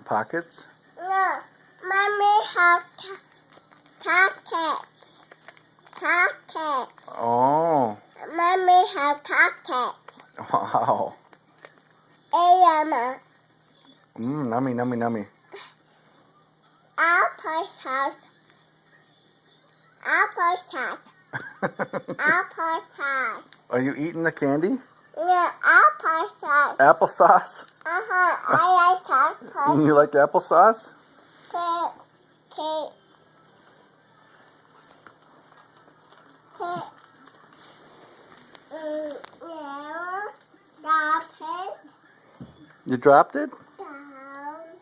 pockets? No, Mommy has pockets. Pockets. Oh. Mommy has pockets. Wow. Hey, Mama. Nummy, nummy, nummy. Apple sauce. Apple sauce. Apple sauce. Are you eating the candy? Yeah, apple sauce. Applesauce? I like apple. You like applesauce? Cake. Drop it You dropped it? down.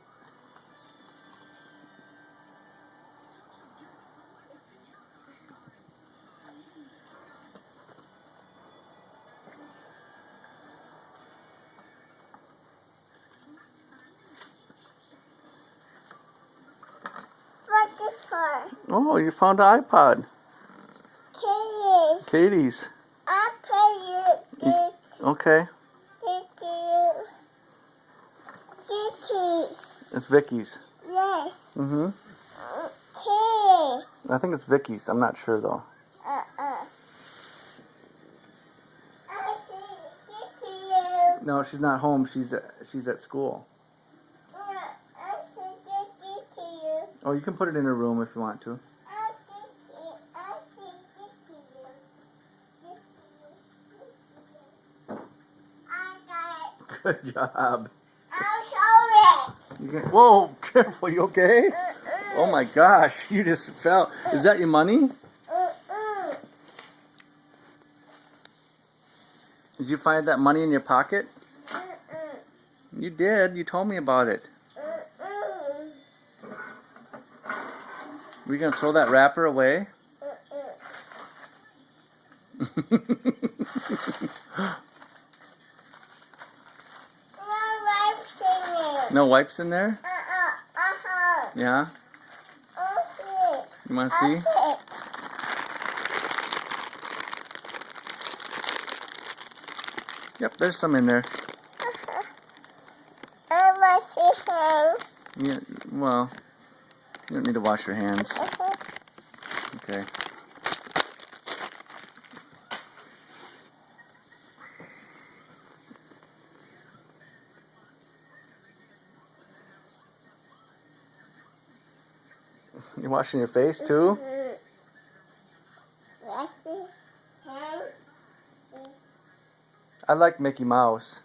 What's it for? Oh, you found an iPod. Kitty. Katie's. I'll play you. Okay. Kitty. It's Vicky's. Yes. Mm-hmm. Kitty. I think it's Vicky's. I'm not sure though. I see Kitty. No, she's not home. She's at school. I see Kitty. Oh, you can put it in her room if you want to. Good job. Whoa, careful. You okay? Oh my gosh, you just fell. Is that your money? Did you find that money in your pocket? You did. You told me about it. Were you going to throw that wrapper away? No wipes in there? Yeah? You want to see? Yep, there's some in there. Yeah, well, you don't need to wash your hands. Okay. You washing your face too? I like Mickey Mouse.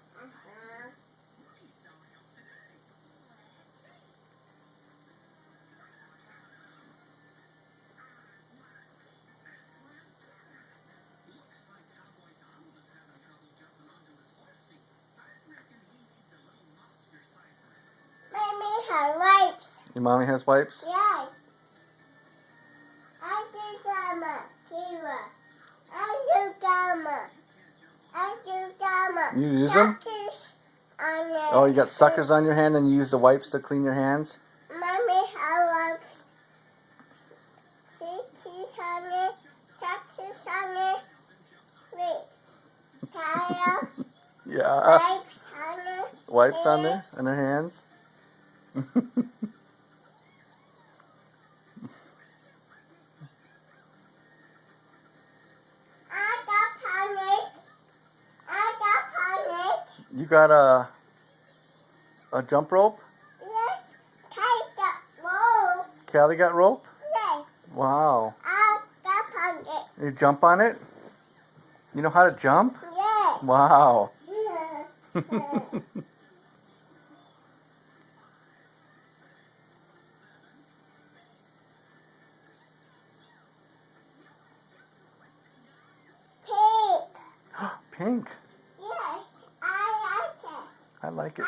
Wipes. Your mommy has wipes? Yes. I do gamma. Fever. I do gamma. I do gamma. You use them? Oh, you got suckers on your hand and you use the wipes to clean your hands? Mommy has wipes. She's on it. Suckers on it. Wait. Kyle. Yeah. Wipes on it. Wipes on there? On her hands? You got a jump rope? Yes, I got rope. Callie got rope? Yes, Wow. I got on it. You jump on it? You know how to jump? Yes. Wow. Pink. Pink. Yes, I like it. I like it. I